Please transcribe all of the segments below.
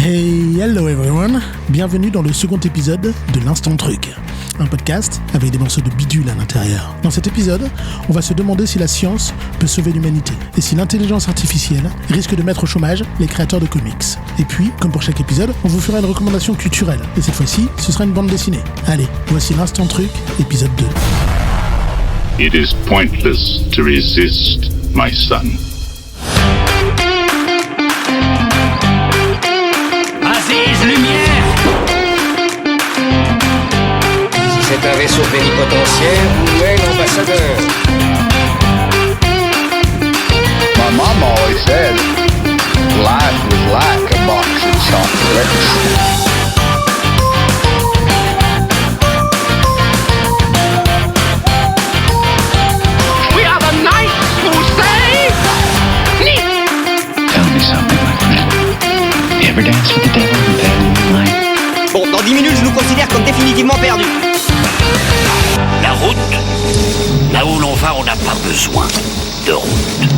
Hey, hello everyone! Bienvenue dans le second épisode de l'Instant Truc, un podcast avec des morceaux de bidule à l'intérieur. Dans cet épisode, on va se demander si la science peut sauver l'humanité et si l'intelligence artificielle risque de mettre au chômage les créateurs de comics. Et puis, comme pour chaque épisode, on vous fera une recommandation culturelle. Et cette fois-ci, ce sera une bande dessinée. Allez, voici l'Instant Truc, épisode 2. It is pointless to resist, my son. Aziz, lumière! Si c'est un vaisseau plénipotentiaire, où est l'ambassadeur? My mom always said life was like a box of chocolates. We are the knights who say... Tell me something, my friend. You ever dance with the devil in bed in the moonlight? Bon, dans 10 minutes, je nous considère comme définitivement perdus. La route, là où l'on va, on n'a pas besoin de route.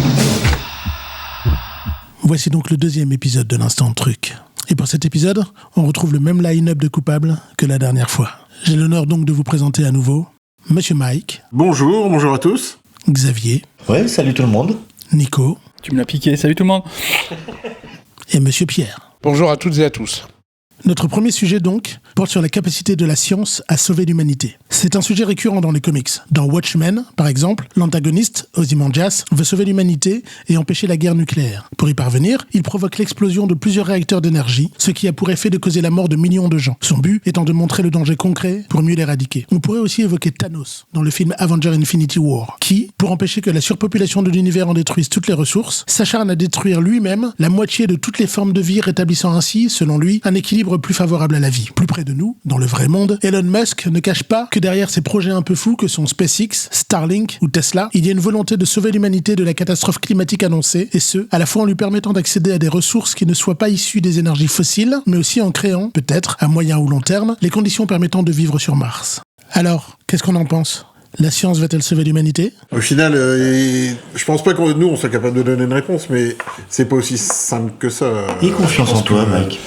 Voici donc le deuxième épisode de l'Instant Truc. Et pour cet épisode, on retrouve le même line-up de coupables que la dernière fois. J'ai l'honneur donc de vous présenter à nouveau Monsieur Mike. Bonjour à tous. Xavier. Ouais, salut tout le monde. Nico. Tu me l'as piqué, salut tout le monde. Et Monsieur Pierre. Bonjour à toutes et à tous. Notre premier sujet donc porte sur la capacité de la science à sauver l'humanité. C'est un sujet récurrent dans les comics. Dans Watchmen, par exemple, l'antagoniste, Ozymandias, veut sauver l'humanité et empêcher la guerre nucléaire. Pour y parvenir, il provoque l'explosion de plusieurs réacteurs d'énergie, ce qui a pour effet de causer la mort de millions de gens. Son but étant de montrer le danger concret pour mieux l'éradiquer. On pourrait aussi évoquer Thanos dans le film Avengers Infinity War, qui, pour empêcher que la surpopulation de l'univers en détruise toutes les ressources, s'acharne à détruire lui-même la moitié de toutes les formes de vie, rétablissant ainsi, selon lui, un équilibre plus favorable à la vie. Plus près de nous, dans le vrai monde, Elon Musk ne cache pas que derrière ces projets un peu fous que sont SpaceX, Starlink ou Tesla, il y a une volonté de sauver l'humanité de la catastrophe climatique annoncée, et ce, à la fois en lui permettant d'accéder à des ressources qui ne soient pas issues des énergies fossiles, mais aussi en créant, peut-être, à moyen ou long terme, les conditions permettant de vivre sur Mars. Alors, qu'est-ce qu'on en pense ? La science va-t-elle sauver l'humanité ? Au final, je pense pas que nous, on soit capable de donner une réponse, mais c'est pas aussi simple que ça. Aie confiance en toi, Mike.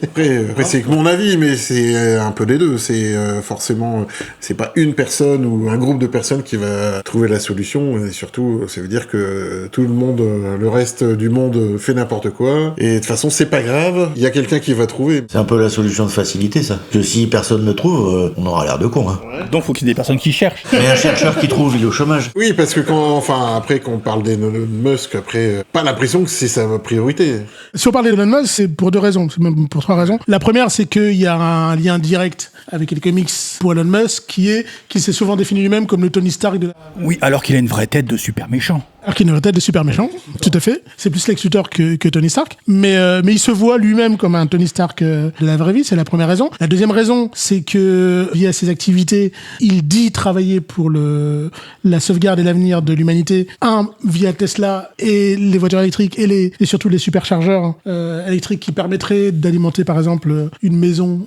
Après, c'est que mon avis, mais c'est un peu des deux. C'est forcément, c'est pas une personne ou un groupe de personnes qui va trouver la solution. Et surtout, ça veut dire que tout le monde, le reste du monde fait n'importe quoi. Et de toute façon, c'est pas grave. Il y a quelqu'un qui va trouver. C'est un peu la solution de facilité, ça. Que si personne ne trouve, on aura l'air de con, hein. Donc faut qu'il y ait des personnes qui cherchent. Mais un chercheur qui trouve, il est au chômage. Oui, parce que quand on parle d'Elon Musk, après, pas l'impression que c'est sa priorité. Si on parle d'Elon Musk, c'est pour deux raisons, c'est même pour trois raisons. La première, c'est qu'il y a un lien direct avec les comics pour Elon Musk, qui s'est souvent défini lui-même comme le Tony Stark de la... Oui, alors qu'il a une vraie tête de super méchant. Alors qu'il a une tête de super méchant, tout à fait. C'est plus Lex Luthor que Tony Stark. Mais il se voit lui-même comme un Tony Stark de la vraie vie, c'est la première raison. La deuxième raison, c'est que via ses activités, il dit travailler pour la sauvegarde et l'avenir de l'humanité. Via Tesla et les voitures électriques et surtout les superchargeurs électriques qui permettraient d'alimenter par exemple une maison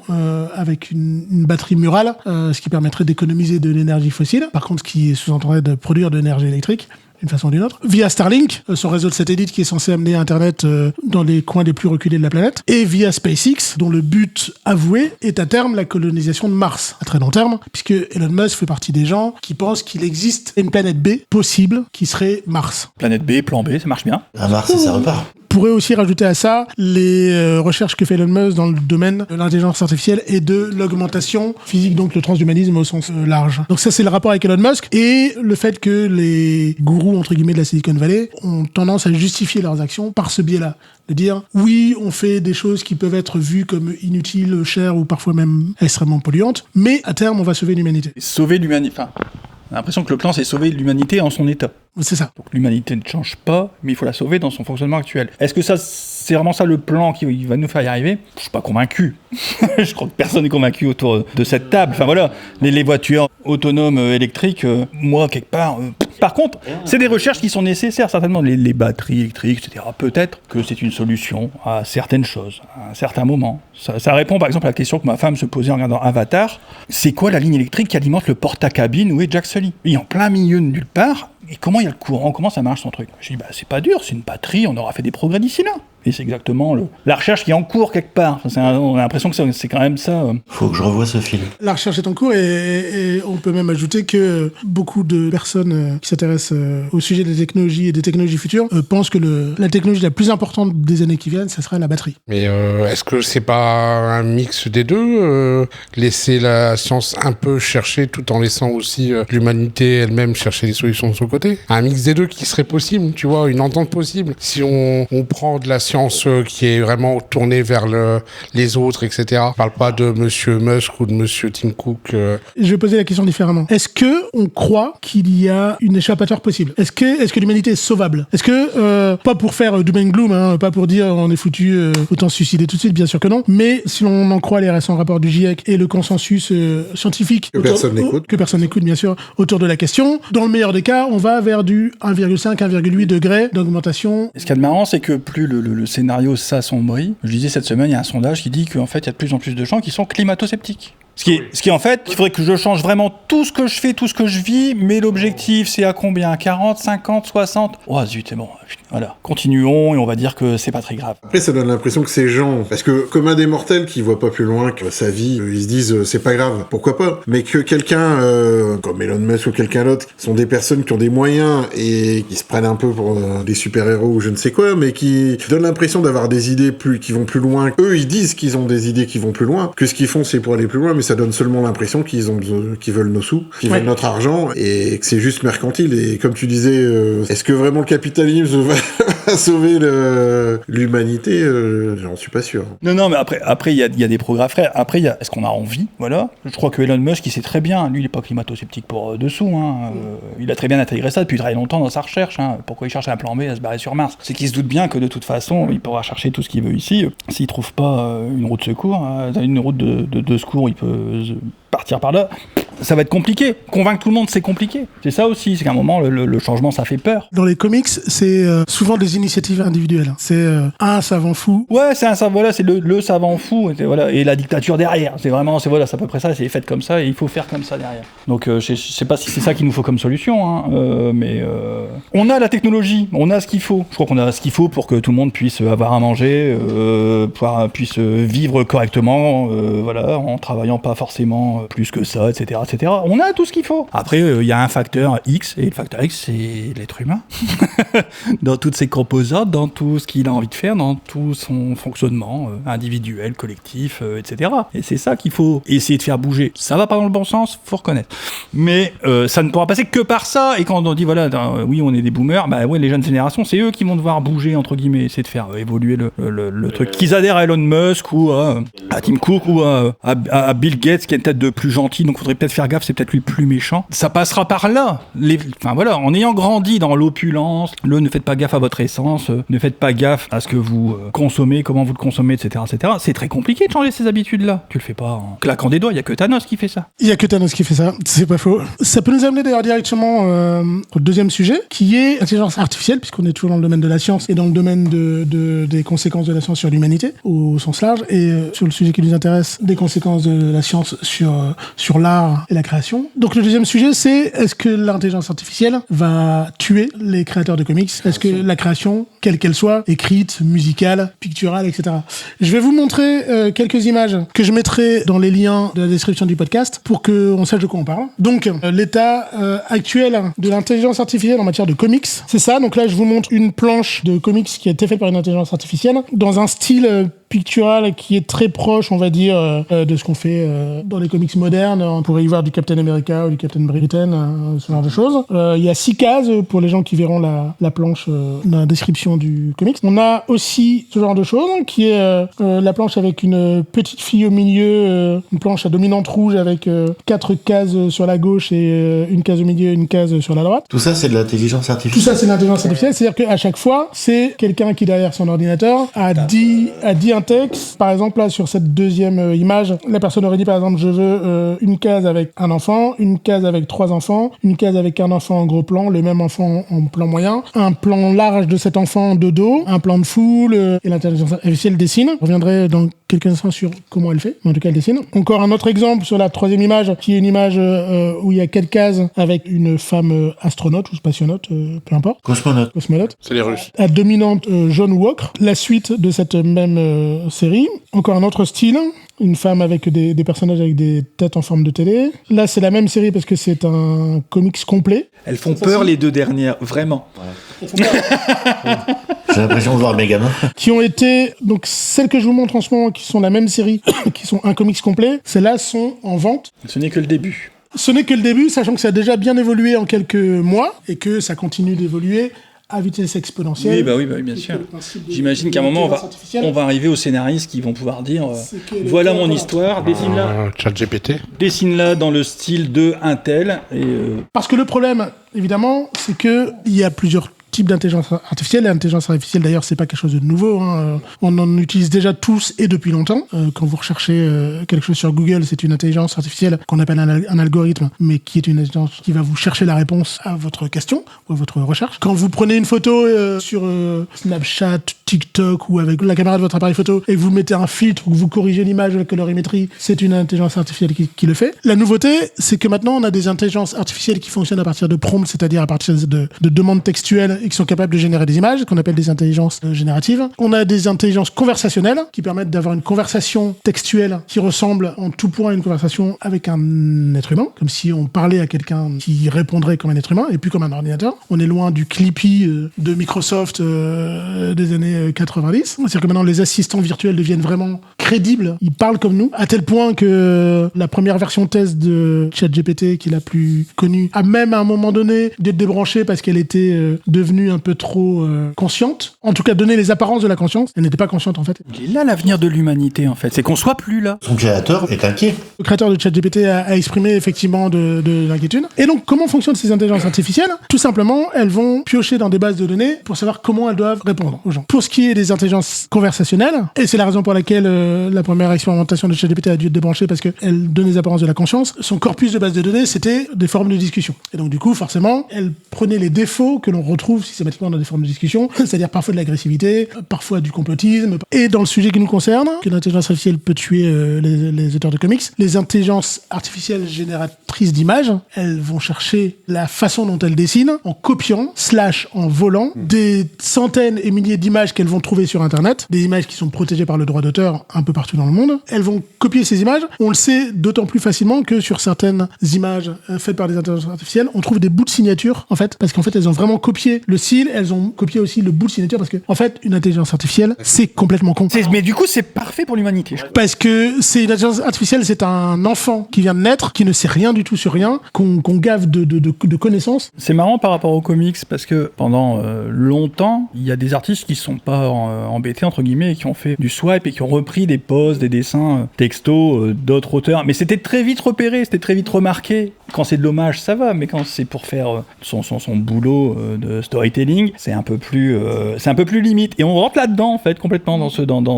avec une batterie murale, ce qui permettrait d'économiser de l'énergie fossile. Par contre, ce qui sous-entendrait de produire de l'énergie électrique. D'une façon ou d'une autre, via Starlink, son réseau de satellites qui est censé amener Internet dans les coins les plus reculés de la planète, et via SpaceX, dont le but avoué est à terme la colonisation de Mars, à très long terme, puisque Elon Musk fait partie des gens qui pensent qu'il existe une planète B possible, qui serait Mars. Planète B, plan B, ça marche bien. À Mars, ça repart. Pourrait aussi rajouter à ça les recherches que fait Elon Musk dans le domaine de l'intelligence artificielle et de l'augmentation physique, donc le transhumanisme au sens large. Donc ça, c'est le rapport avec Elon Musk et le fait que les gourous, entre guillemets, de la Silicon Valley ont tendance à justifier leurs actions par ce biais-là. De dire, oui, on fait des choses qui peuvent être vues comme inutiles, chères ou parfois même extrêmement polluantes, mais à terme, on va sauver l'humanité. Sauver l'humanité... Enfin, on a l'impression que le plan, c'est sauver l'humanité en son état. C'est ça. Donc l'humanité ne change pas, mais il faut la sauver dans son fonctionnement actuel. Est-ce que ça, c'est vraiment ça le plan qui va nous faire y arriver ? Je suis pas convaincu. Je crois que personne n'est convaincu autour de cette table. Enfin voilà, les voitures autonomes électriques, moi, quelque part... Par contre, c'est des recherches qui sont nécessaires, certainement. Les batteries électriques, etc. Peut-être que c'est une solution à certaines choses, à un certain moment. Ça répond, par exemple, à la question que ma femme se posait en regardant Avatar. C'est quoi la ligne électrique qui alimente le porte-à-cabine où est Jack Sully ? Il est en plein milieu de nulle part. Et comment il y a le courant ? Comment ça marche son truc ? Je dis, c'est pas dur, c'est une batterie, on aura fait des progrès d'ici là. Et c'est exactement la recherche qui est en cours quelque part. On a l'impression que c'est quand même ça. Faut que je revoie ce film. La recherche est en cours et on peut même ajouter que beaucoup de personnes qui s'intéressent au sujet des technologies et des technologies futures pensent que la technologie la plus importante des années qui viennent, ça sera la batterie. Mais est-ce que c'est pas un mix des deux, laisser la science un peu chercher tout en laissant aussi l'humanité elle-même chercher des solutions de son côté? Un mix des deux qui serait possible, tu vois, une entente possible. Si on prend de la science qui est vraiment tournée vers les autres, etc. Je parle pas de Monsieur Musk ou de Monsieur Tim Cook. Je vais poser la question différemment. Est-ce que on croit qu'il y a une échappatoire possible? Est-ce que l'humanité est sauvable? Est-ce que, pas pour faire doom and gloom, hein, pas pour dire on est foutu, autant se suicider tout de suite, bien sûr que non, mais si l'on en croit les récents rapports du GIEC et le consensus scientifique que personne n'écoute, bien sûr, autour de la question, dans le meilleur des cas, on va vers du 1,5, 1,8 degrés d'augmentation. Ce qu'il y a de marrant, c'est que plus le scénario s'assombrit, je disais cette semaine, il y a un sondage qui dit qu'en fait, il y a de plus en plus de gens qui sont climato-sceptiques. Ce qui en fait, il faudrait que je change vraiment tout ce que je fais, tout ce que je vis, mais l'objectif, c'est à combien? 40, 50, 60? Oh zut, c'est bon. Voilà. Continuons et on va dire que c'est pas très grave. Après, ça donne l'impression que ces gens, parce que comme un des mortels qui voit pas plus loin que sa vie, ils se disent c'est pas grave, pourquoi pas? Mais que quelqu'un comme Elon Musk ou quelqu'un d'autre sont des personnes qui ont des moyens et qui se prennent un peu pour des super-héros ou je ne sais quoi, mais qui donnent l'impression d'avoir des idées qui vont plus loin. Eux, ils disent qu'ils ont des idées qui vont plus loin, que ce qu'ils font, c'est pour aller plus loin, mais ça donne seulement l'impression qu'ils veulent nos sous, qu'ils veulent notre argent et que c'est juste mercantile. Et comme tu disais, est-ce que vraiment le capitalisme va sauver l'humanité? J'en suis pas sûr. Non, mais après il y a des progrès à faire. Après, est-ce qu'on a envie? Voilà. Je crois que Elon Musk, il sait très bien. Lui, il est pas climato-sceptique pour dessous. Hein. Il a très bien intégré ça depuis très longtemps dans sa recherche. Hein. Pourquoi il cherche un plan B à se barrer sur Mars? C'est qu'il se doute bien que de toute façon, il pourra chercher tout ce qu'il veut ici. S'il trouve pas une route de secours, une route de secours, il peut partir par là. Ça va être compliqué. Convaincre tout le monde, c'est compliqué. C'est ça aussi, c'est qu'à un moment, le changement, ça fait peur. Dans les comics, c'est souvent des initiatives individuelles. C'est un savant fou. Ouais, c'est le savant fou. Et la dictature derrière. C'est à peu près ça. C'est fait comme ça et il faut faire comme ça derrière. Donc, je sais pas si c'est ça qu'il nous faut comme solution, hein, mais on a la technologie, on a ce qu'il faut. Je crois qu'on a ce qu'il faut pour que tout le monde puisse avoir à manger, puisse vivre correctement, en travaillant pas forcément plus que ça, etc. On a tout ce qu'il faut. Après, il y a un facteur X, et le facteur X, c'est l'être humain. Dans toutes ses composantes, dans tout ce qu'il a envie de faire, dans tout son fonctionnement individuel, collectif, etc. Et c'est ça qu'il faut essayer de faire bouger. Ça va pas dans le bon sens, faut reconnaître. Mais ça ne pourra passer que par ça. Et quand on dit, oui, on est des boomers, les jeunes générations, c'est eux qui vont devoir bouger, entre guillemets, essayer de faire évoluer le truc. Qu'ils adhèrent à Elon Musk, ou à Tim Cook, ou à Bill Gates, qui a une tête de plus gentil, donc faudrait peut-être faire gaffe, c'est peut-être lui le plus méchant. Ça passera par là. En ayant grandi dans l'opulence, ne faites pas gaffe à votre essence, ne faites pas gaffe à ce que vous consommez, comment vous le consommez, etc. C'est très compliqué de changer ces habitudes-là. Tu le fais pas en claquant des doigts, il y a que Thanos qui fait ça. Il y a que Thanos qui fait ça, c'est pas faux. Ça peut nous amener d'ailleurs directement au deuxième sujet, qui est l'intelligence artificielle, puisqu'on est toujours dans le domaine de la science et dans le domaine des conséquences de la science sur l'humanité, au sens large, et sur le sujet qui nous intéresse, des conséquences de la science sur l'art et la création. Donc le deuxième sujet, c'est est-ce que l'intelligence artificielle va tuer les créateurs de comics? Est-ce que la création, quelle qu'elle soit, écrite, musicale, picturale, etc. Je vais vous montrer quelques images que je mettrai dans les liens de la description du podcast pour qu'on sache de quoi on parle. Donc l'état actuel de l'intelligence artificielle en matière de comics, c'est ça. Donc là, je vous montre une planche de comics qui a été faite par une intelligence artificielle dans un style pictural qui est très proche, on va dire, de ce qu'on fait dans les comics modernes. On pourrait y voir du Captain America ou du Captain Britain, ce genre de choses. Il y a 6 cases pour les gens qui verront la planche dans la description du comics. On a aussi ce genre de choses qui est la planche avec une petite fille au milieu, une planche à dominante rouge avec 4 cases sur la gauche et une case au milieu et une case sur la droite. Tout ça, c'est de l'intelligence artificielle. Tout ça, c'est de l'intelligence artificielle. C'est-à-dire qu'à chaque fois, c'est quelqu'un qui, derrière son ordinateur, a dit un un texte. Par exemple, là, sur cette deuxième image, la personne aurait dit, par exemple, je veux une case avec un enfant, une case avec 3 enfants, une case avec un enfant en gros plan, le même enfant en plan moyen, un plan large de cet enfant de dos, un plan de foule, et l'intelligence artificielle dessine. Je reviendrai dans quelques instants sur comment elle fait, mais en tout cas, elle dessine. Encore un autre exemple sur la troisième image, qui est une image où il y a 4 cases avec une femme astronaute ou spationaute, peu importe. Cosmonaute. C'est les Russes. À dominante jaune ou ocre. La suite de cette même série. Encore un autre style. Une femme avec des personnages avec des têtes en forme de télé. Là, c'est la même série parce que c'est un comics complet. Elles font peur, les 2 dernières, vraiment. J'ai l'impression de voir Megaman. Qui ont été, donc celles que je vous montre en ce moment, qui sont la même série, qui sont un comics complet, celles-là sont en vente. Ce n'est que le début. Ce n'est que le début, sachant que ça a déjà bien évolué en quelques mois et que ça continue d'évoluer à vitesse exponentielle. Oui, bien sûr. J'imagine qu'à un moment, on va arriver aux scénaristes qui vont pouvoir dire voilà mon histoire, dessine-la. ChatGPT. Dessine-la dans le style de un tel. Parce que le problème, évidemment, c'est qu'il y a plusieurs types d'intelligence artificielle. L'intelligence artificielle, d'ailleurs, c'est pas quelque chose de nouveau. On en utilise déjà tous et depuis longtemps. Quand vous recherchez quelque chose sur Google, c'est une intelligence artificielle qu'on appelle un algorithme, mais qui est une intelligence qui va vous chercher la réponse à votre question ou à votre recherche. Quand vous prenez une photo sur Snapchat, TikTok ou avec la caméra de votre appareil photo et que vous mettez un filtre ou que vous corrigez l'image de la colorimétrie, c'est une intelligence artificielle qui le fait. La nouveauté, c'est que maintenant, on a des intelligences artificielles qui fonctionnent à partir de prompts, c'est-à-dire à partir de demandes textuelles et qui sont capables de générer des images, qu'on appelle des intelligences génératives. On a des intelligences conversationnelles qui permettent d'avoir une conversation textuelle qui ressemble en tout point à une conversation avec un être humain, comme si on parlait à quelqu'un qui répondrait comme un être humain et plus comme un ordinateur. On est loin du Clippy de Microsoft des années 90. C'est-à-dire que maintenant les assistants virtuels deviennent vraiment crédibles. Ils parlent comme nous, à tel point que la première version test de ChatGPT, qui est la plus connue, a même à un moment donné d'être débranchée parce qu'elle était devenue un peu trop consciente. En tout cas, donner les apparences de la conscience. Elle n'était pas consciente, en fait. Il est là l'avenir de l'humanité, en fait. C'est qu'on soit plus là. Son créateur est inquiet. Le créateur de ChatGPT a exprimé effectivement de l'inquiétude. Et donc, comment fonctionnent ces intelligences artificielles ? Tout simplement, elles vont piocher dans des bases de données pour savoir comment elles doivent répondre aux gens. Pour ce qui est des intelligences conversationnelles, et c'est la raison pour laquelle la première expérimentation de ChatGPT a dû être débranchée parce qu'elle donne les apparences de la conscience, son corpus de bases de données, c'était des formes de discussion. Et donc, du coup, forcément, elle prenait les défauts que l'on retrouve systématiquement dans des formes de discussion, c'est-à-dire parfois de l'agressivité, parfois du complotisme. Et dans le sujet qui nous concerne, que l'intelligence artificielle peut tuer les auteurs de comics, les intelligences artificielles génératrices d'images, elles vont chercher la façon dont elles dessinent en copiant, en volant, des centaines et milliers d'images qu'elles vont trouver sur Internet, des images qui sont protégées par le droit d'auteur un peu partout dans le monde. Elles vont copier ces images. On le sait d'autant plus facilement que sur certaines images faites par des intelligences artificielles, on trouve des bouts de signature, en fait, parce qu'en fait, elles ont vraiment copié le style, elles ont copié aussi le bout de signature, parce que, en fait, une intelligence artificielle, c'est complètement con. Mais du coup, c'est parfait pour l'humanité. Parce que c'est une intelligence artificielle, c'est un enfant qui vient de naître, qui ne sait rien du tout sur rien, qu'on gave de connaissances. C'est marrant par rapport aux comics, parce que pendant longtemps, il y a des artistes qui sont pas embêtés, entre guillemets, et qui ont fait du swipe et qui ont repris des poses, des dessins textos d'autres auteurs. Mais c'était très vite repéré, c'était très vite remarqué. Quand c'est de l'hommage, ça va, mais quand c'est pour faire son boulot de storytelling, c'est un peu plus limite. Et on rentre là-dedans, en fait, complètement dans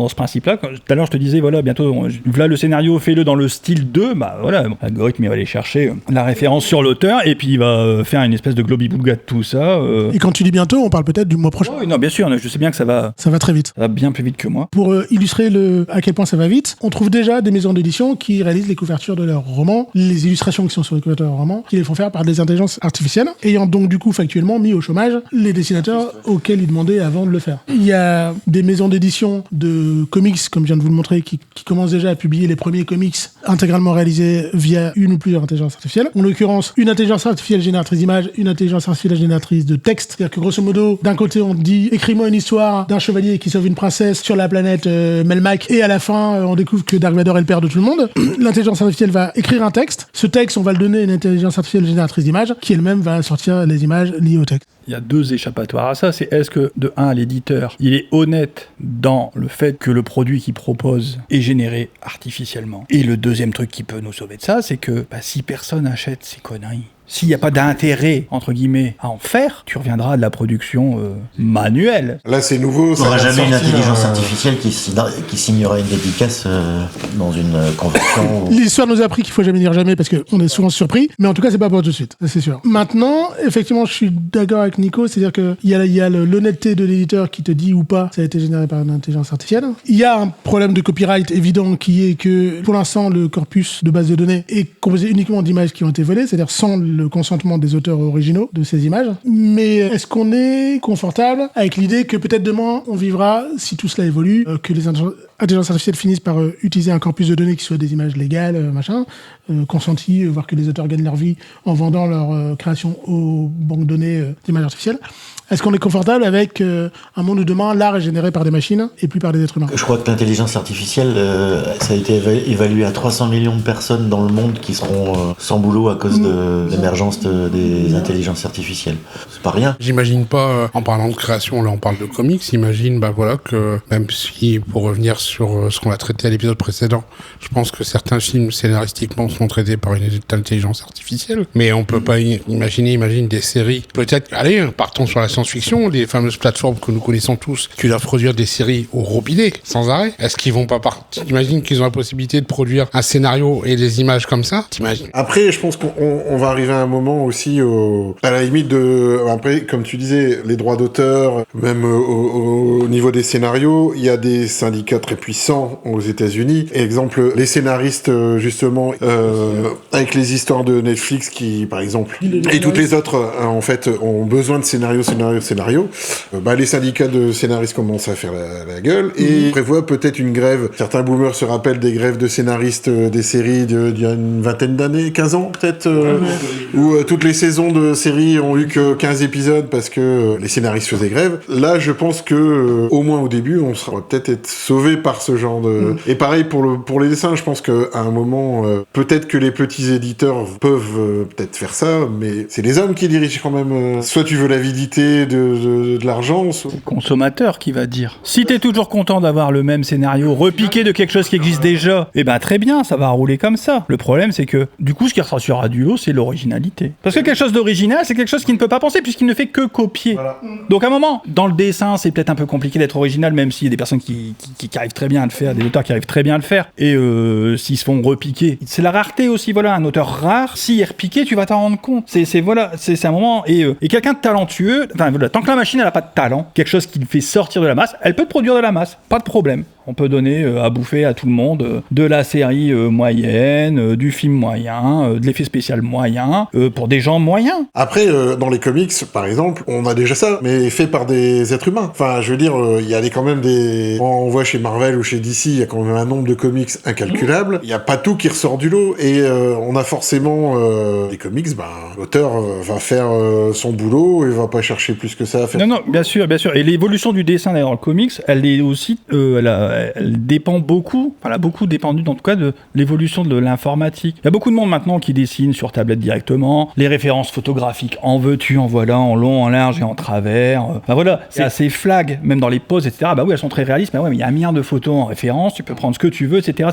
ce principe-là. Tout à l'heure, je te disais, voilà, bientôt, voilà le scénario, fais-le dans le style 2, bah voilà, l'algorithme, il va aller chercher la référence sur l'auteur, et puis il va faire une espèce de globi-boulga de tout ça. Et quand tu dis bientôt, on parle peut-être du mois prochain. Oui, non, bien sûr, je sais bien que ça va très vite. Ça va bien plus vite que moi. Pour illustrer à quel point ça va vite, on trouve déjà des maisons d'édition qui réalisent les couvertures de leurs romans, les illustrations qui sont sur les couvertures de leurs romans, qui les font faire par des intelligences artificielles, ayant donc du coup factuellement mis au chômage les dessinateurs auxquels ils demandaient avant de le faire. Il y a des maisons d'édition de comics, comme je viens de vous le montrer, qui commencent déjà à publier les premiers comics intégralement réalisés via une ou plusieurs intelligences artificielles. En l'occurrence, une intelligence artificielle génératrice d'images, une intelligence artificielle génératrice de texte. C'est-à-dire que grosso modo, d'un côté on dit écris-moi une histoire d'un chevalier qui sauve une princesse sur la planète Melmac, et à la fin on découvre que Dark Vador est le père de tout le monde. L'intelligence artificielle va écrire un texte. Ce texte, on va le donner à une intelligence artificielle génératrice d'images qui elle-même va sortir les images liées au texte. Il y a deux échappatoires à ça. C'est est-ce que, de un, l'éditeur, il est honnête dans le fait que le produit qu'il propose est généré artificiellement. Et le deuxième truc qui peut nous sauver de ça, c'est que si personne achète ces conneries, S'il n'y a pas d'intérêt, entre guillemets, à en faire, tu reviendras à de la production manuelle. Là, c'est nouveau. Il n'y aura jamais une intelligence artificielle qui signera une dédicace dans une convention. L'histoire nous a appris qu'il faut jamais dire jamais parce qu'on est souvent surpris, mais en tout cas, c'est pas pour tout de suite, ça, c'est sûr. Maintenant, effectivement, je suis d'accord avec Nico, c'est-à-dire qu'il y a l'honnêteté de l'éditeur qui te dit ou pas ça a été généré par une intelligence artificielle. Il y a un problème de copyright évident qui est que, pour l'instant, le corpus de base de données est composé uniquement d'images qui ont été volées, c'est-à-dire sans le consentement des auteurs originaux de ces images. Mais est-ce qu'on est confortable avec l'idée que peut-être demain, on vivra, si tout cela évolue, que les intelligences artificielles finissent par utiliser un corpus de données qui soit des images légales, consenties, voire que les auteurs gagnent leur vie en vendant leur création aux banques de données d'images artificielles. Est-ce qu'on est confortable avec un monde où demain, l'art est généré par des machines et plus par des êtres humains ? Je crois que l'intelligence artificielle, ça a été évalué à 300 millions de personnes dans le monde qui seront sans boulot à cause de l'émergence des intelligences artificielles. C'est pas rien. J'imagine pas, en parlant de création, là on parle de comics, imagine que même si, pour revenir sur ce qu'on a traité à l'épisode précédent, je pense que certains films scénaristiquement sont traités par une intelligence artificielle, mais on peut pas imagine des séries. Peut-être, allez, partons sur la science-fiction, les fameuses plateformes que nous connaissons tous, qui doivent produire des séries au robinet, sans arrêt. Est-ce qu'ils vont pas t'imagines qu'ils ont la possibilité de produire un scénario et des images comme ça? T'imagines? Après, je pense qu'on va arriver à un moment aussi à la limite après, comme tu disais, les droits d'auteur, même au niveau des scénarios, il y a des syndicats très puissants aux États-Unis. Exemple, les scénaristes, justement, avec les histoires de Netflix qui, par exemple, et toutes les autres, en fait, ont besoin de scénarios. Les syndicats de scénaristes commencent à faire la gueule et prévoient peut-être une grève. Certains boomers se rappellent des grèves de scénaristes des séries d'il y a une vingtaine d'années, 15 ans peut-être, où toutes les saisons de séries ont eu que 15 épisodes parce que les scénaristes faisaient grève. Là, je pense que au moins au début, on sera peut-être être sauvé par ce genre de... Et pareil pour les dessins, je pense qu'à un moment, peut-être que les petits éditeurs peuvent peut-être faire ça, mais c'est les hommes qui dirigent quand même. Soit tu veux l'avidité de l'argent, soit... C'est le consommateur qui va dire. Si t'es toujours content d'avoir le même scénario repiqué de quelque chose qui existe déjà, très bien, ça va rouler comme ça. Le problème, c'est que, du coup, ce qui ressortira du lot, c'est l'originalité. Parce que quelque chose d'original, c'est quelque chose qui ne peut pas penser, puisqu'il ne fait que copier. Voilà. Donc, à un moment, dans le dessin, c'est peut-être un peu compliqué d'être original, même s'il y a des personnes qui arrivent très bien à le faire, des auteurs qui arrivent très bien à le faire, et s'ils se font repiquer. C'est la rareté aussi, voilà, un auteur rare, s'il est repiqué, tu vas t'en rendre compte. C'est un moment, et quelqu'un de talentueux, tant que la machine, elle a pas de talent, quelque chose qui le fait sortir de la masse, elle peut te produire de la masse, pas de problème. On peut donner à bouffer à tout le monde de la série moyenne, du film moyen, de l'effet spécial moyen, pour des gens moyens. Après, dans les comics, par exemple, on a déjà ça, mais fait par des êtres humains. Enfin, je veux dire, il y a quand même des... On voit chez Marvel ou chez DC, il y a quand même un nombre de comics incalculable. Il n'y a pas tout qui ressort du lot, et on a forcément des comics, l'auteur va faire son boulot, et va pas chercher plus que ça à faire. Non, bien sûr. Et l'évolution du dessin d'ailleurs dans le comics, elle est aussi... elle dépend beaucoup, elle a beaucoup dépendu en tout cas de l'évolution de l'informatique. Il y a beaucoup de monde maintenant qui dessine sur tablette directement, les références photographiques en veux-tu, en voilà, en long, en large et en travers. C'est assez flag, même dans les poses, etc. Elles sont très réalistes, mais il y a un milliard de photos en référence, tu peux prendre ce que tu veux, etc.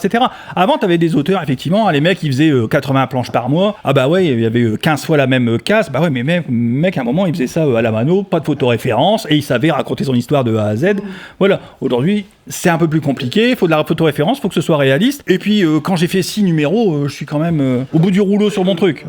Avant, t'avais des auteurs, effectivement, les mecs, ils faisaient 80 planches par mois. Il y avait 15 fois la même case. Mais mec, à un moment, il faisait ça à la mano, pas de photoréférence, et il savait raconter son histoire de A à Z. Voilà. Aujourd'hui, c'est un peu plus compliqué, il faut de la photoréférence, il faut que ce soit réaliste. Et puis, quand j'ai fait 6 numéros, je suis quand même au bout du rouleau sur mon truc.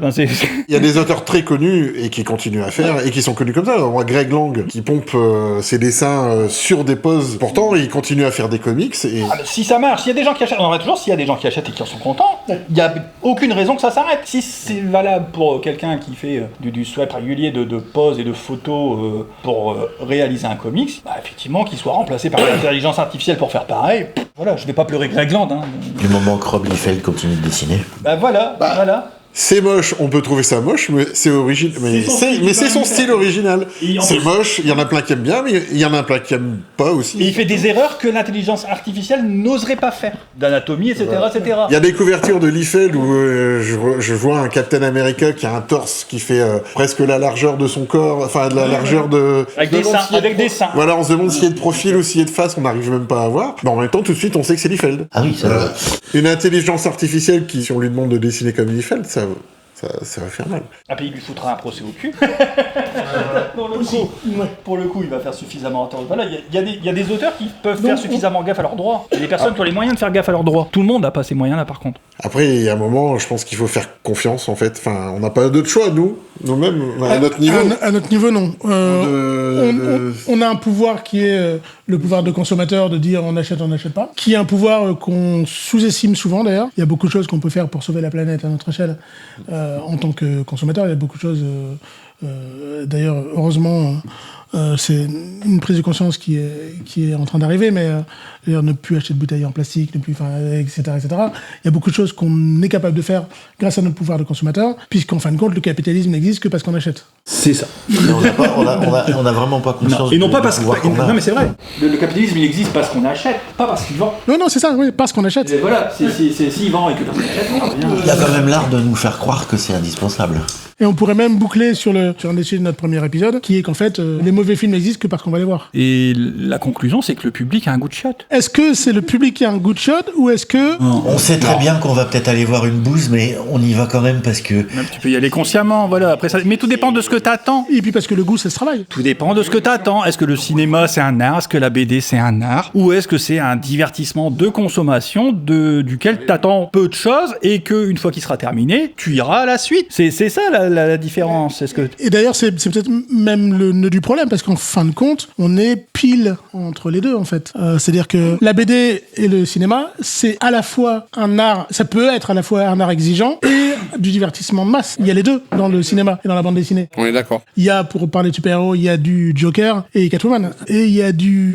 Il y a des auteurs très connus et qui continuent à faire, et qui sont connus comme ça. Moi, Greg Lang, qui pompe ses dessins sur des poses. Pourtant, il continue à faire des comics. Et... si ça marche, s'il y a des gens qui achètent, on va toujours, s'il y a des gens qui achètent et qui en sont contents, il n'y a aucune raison que ça s'arrête. Si c'est valable pour quelqu'un qui fait du swipe régulier de poses et de photos pour réaliser un comics, effectivement, qu'il soit remplacé par l'intelligence artificielle pour faire pareil, je vais pas pleurer Greg Land. Du moment que Rob Liefeld continue de dessiner. Voilà. C'est moche, on peut trouver ça moche, mais c'est original. Mais c'est son style original. C'est moche, il y en a plein qui aiment bien, mais il y en a plein qui aiment pas aussi. Et il fait des erreurs que l'intelligence artificielle n'oserait pas faire. D'anatomie, etc., etc. Il y a des couvertures de Liefeld où je vois un Captain America qui a un torse qui fait presque la largeur de son corps, la largeur de... Avec des seins. Voilà, on se demande s'il est de profil ou s'il est de face, on n'arrive même pas à voir. Mais en même temps, tout de suite, on sait que c'est Liefeld. Ah oui, ça va. Une intelligence artificielle qui, si on lui demande de dessiner comme Liefeld, ça va faire mal. Ah, puis il lui foutra un procès au cul. Pour le coup, il va faire suffisamment attention. Voilà, il y a des auteurs qui peuvent faire suffisamment gaffe à leurs droits. Il y a des personnes qui ont les moyens de faire gaffe à leurs droits. Tout le monde n'a pas ces moyens-là, par contre. Après, il y a un moment, je pense qu'il faut faire confiance, en fait. Enfin, on n'a pas d'autre choix, nous-mêmes, à notre niveau. À notre niveau, non. On a un pouvoir qui est le pouvoir de consommateur, de dire on achète, on n'achète pas, qui est un pouvoir qu'on sous-estime souvent, d'ailleurs. Il y a beaucoup de choses qu'on peut faire pour sauver la planète à notre échelle. En tant que consommateur, il y a beaucoup de choses... d'ailleurs, heureusement... c'est une prise de conscience qui est en train d'arriver, mais ne plus acheter de bouteilles en plastique, etc., etc. Il y a beaucoup de choses qu'on est capable de faire grâce à notre pouvoir de consommateur, puisqu'en fin de compte, le capitalisme n'existe que parce qu'on achète. C'est ça. On n'a vraiment pas conscience. Et non pas parce qu'on non, mais c'est vrai. Le capitalisme, il existe parce qu'on achète, pas parce qu'il vend. Non, c'est ça, oui, parce qu'on achète. Et voilà, s'il vend et que personne n'achète, il y a quand même l'art de nous faire croire que c'est indispensable. Et on pourrait même boucler sur un des sujets de notre premier épisode, qui est qu'en fait, les mauvais films n'existent que parce qu'on va les voir. Et la conclusion, c'est que le public a un goût de shot. Est-ce que c'est le public qui a un goût de shot, ou est-ce que... On sait très bien qu'on va peut-être aller voir une bouse, mais on y va quand même parce que... Même tu peux y aller consciemment, voilà. Après ça... Mais tout dépend de ce que t'attends. Et puis parce que le goût, ça se travaille. Tout dépend de ce que t'attends. Est-ce que le cinéma, c'est un art? Est-ce que la BD, c'est un art? Ou est-ce que c'est un divertissement de consommation duquel t'attends peu de choses et qu'une fois qu'il sera terminé, tu iras à la suite? C'est ça la différence. Et d'ailleurs, c'est peut-être même le nœud du problème, parce qu'en fin de compte, on est pile entre les deux, en fait. C'est-à-dire que la BD et le cinéma, c'est à la fois un art, ça peut être à la fois un art exigeant et du divertissement de masse. Il y a les deux dans le cinéma et dans la bande dessinée. On est d'accord. Il y a, pour parler de super-héros, il y a du Joker et Catwoman. Et il y a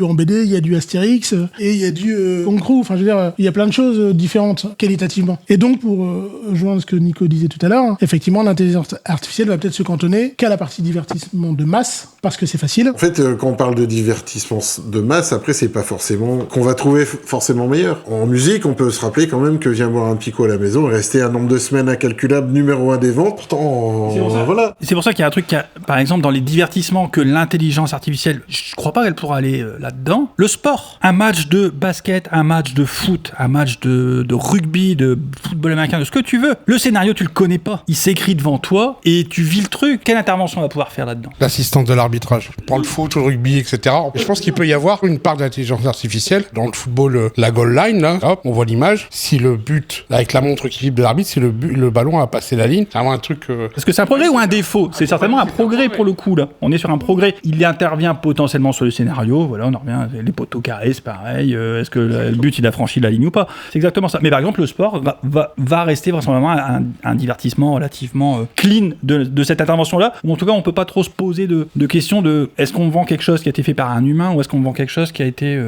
en BD, il y a du Astérix et il y a du Kung Fu. Enfin, je veux dire, il y a plein de choses différentes, qualitativement. Et donc, pour joindre ce que Nico disait tout à l'heure, effectivement, l'intelligence artificielle va peut-être se cantonner qu'à la partie divertissement de masse, parce que c'est facile. En fait, quand on parle de divertissement de masse, après, c'est pas forcément qu'on va trouver forcément meilleur. En musique, on peut se rappeler quand même que Viens boire un Pico à la maison est resté un nombre de semaines incalculable numéro 1 des ventes. Pourtant, voilà. C'est pour ça qu'il y a un truc, par exemple, dans les divertissements que l'intelligence artificielle, je crois pas qu'elle pourra aller là-dedans. Le sport. Un match de basket, un match de foot, un match de rugby, de football américain, de ce que tu veux. Le scénario, tu le connais pas. Il s'écrit devant toi et tu vis le truc. Quelle intervention on va pouvoir faire là-dedans? L'assistance de l'arbitrage. Pour le foot, le rugby, etc. Et je pense qu'il peut y avoir une part d'intelligence artificielle. Dans le football, la goal line, là, hop, on voit l'image. Si le but, avec la montre qui vibre de l'arbitre, si le ballon a passé la ligne, c'est vraiment un truc... Est-ce que c'est un progrès ou un défaut? C'est certainement un progrès pour le coup, là. On est sur un progrès. Il intervient potentiellement sur le scénario. Voilà, on en revient. Les poteaux carrés, c'est pareil. Est-ce que le but, il a franchi la ligne ou pas? C'est exactement ça. Mais par exemple, le sport va rester vraisemblablement un divertissement relativement clean de cette intervention-là, ou en tout cas on peut pas trop se poser de questions de est-ce qu'on vend quelque chose qui a été fait par un humain ou est-ce qu'on vend quelque chose qui a été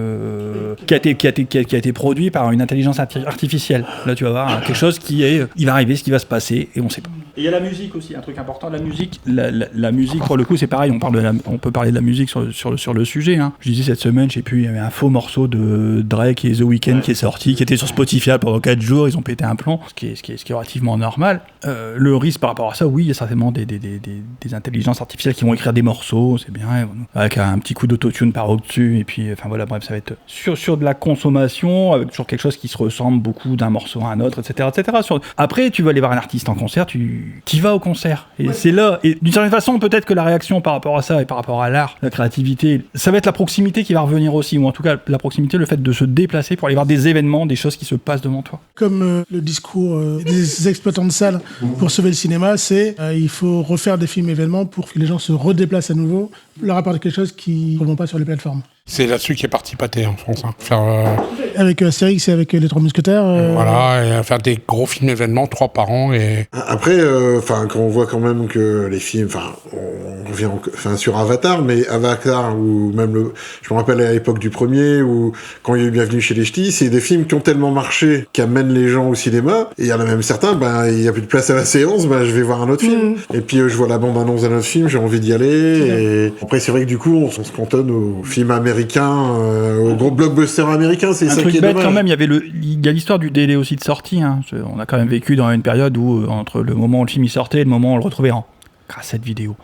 produit par une intelligence artificielle. Là tu vas voir quelque chose il va arriver, ce qui va se passer et on sait pas. Et il y a la musique aussi, un truc important, la musique. La musique pour le coup c'est pareil, on peut parler de la musique sur le sujet. Hein. Je disais cette semaine, je sais plus, il y avait un faux morceau de Drake et The Weeknd qui est sorti, qui était sur Spotify pendant 4 jours, ils ont pété un plomb, ce qui est relativement normal. Le risque par rapport à ça, oui, il y a certainement des intelligences artificielles qui vont écrire des morceaux, c'est bien, avec un petit coup d'autotune par au-dessus, et puis, enfin voilà, bref, ça va être sur de la consommation, avec toujours quelque chose qui se ressemble beaucoup d'un morceau à un autre, etc. Après, tu vas aller voir un artiste en concert, tu vas au concert, et c'est là, et d'une certaine façon, peut-être que la réaction par rapport à ça, et par rapport à l'art, la créativité, ça va être la proximité qui va revenir aussi, ou en tout cas, la proximité, le fait de se déplacer pour aller voir des événements, des choses qui se passent devant toi. Comme le discours des exploitants de salles pour sauver le cinéma, c'est il faut refaire des films événements pour que les gens se redéplacent à nouveau, leur apporter quelque chose qui ne vont pas sur les plateformes. C'est là-dessus qu'est parti Pathé en France. Hein. Avec Astérix et avec les Trois Mousquetaires. Voilà, et faire des gros films événements, 3 par an. Et... Après, quand on voit quand même que les films, on revient sur Avatar, mais Avatar, ou même je me rappelle à l'époque du premier, ou quand il y a eu Bienvenue chez les Ch'tis, c'est des films qui ont tellement marché, qui amènent les gens au cinéma, et il y en a même certains, il n'y a plus de place à la séance, je vais voir un autre film. Et puis je vois la bande-annonce d'un autre film, j'ai envie d'y aller, et après c'est vrai que du coup, on se cantonne aux films américains, aux gros blockbusters américains, c'est ça qui est dommage. Quand même, il y a l'histoire du délai aussi de sortie. Hein. On a quand même vécu dans une période où, entre le moment où le film y sortait et le moment où on le retrouvait cassette vidéo.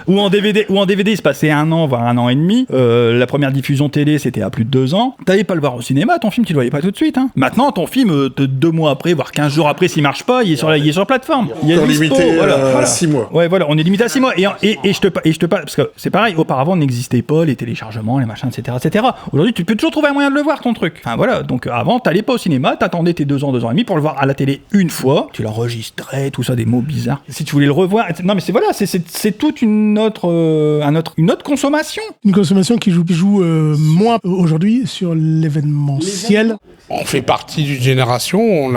Ou en DVD, il se passait 1 an, voire 1 an et demi. La première diffusion télé, c'était à plus de 2 ans. T'allais pas le voir au cinéma, ton film, tu le voyais pas tout de suite. Hein. Maintenant, ton film, 2 mois après, voire 15 jours après, s'il marche pas, il est sur plateforme. Il est limité à 6 mois. Ouais, voilà, on est limité à 6 mois. Et je te parle, parce que c'est pareil, auparavant, n'existait pas les téléchargements, les machins, etc. Aujourd'hui, tu peux toujours trouver un moyen de le voir, ton truc. Enfin, voilà. Donc, avant, t'allais pas au cinéma, t'attendais tes 2 ans, 2 ans et demi pour le voir à la télé une fois. Tu l'enregistrais, tout ça, des mots bizarres. Et si tu voulais le revoir, non, mais c'est toute une autre consommation. Une consommation qui joue moins aujourd'hui sur l'événementiel. On fait partie d'une génération, on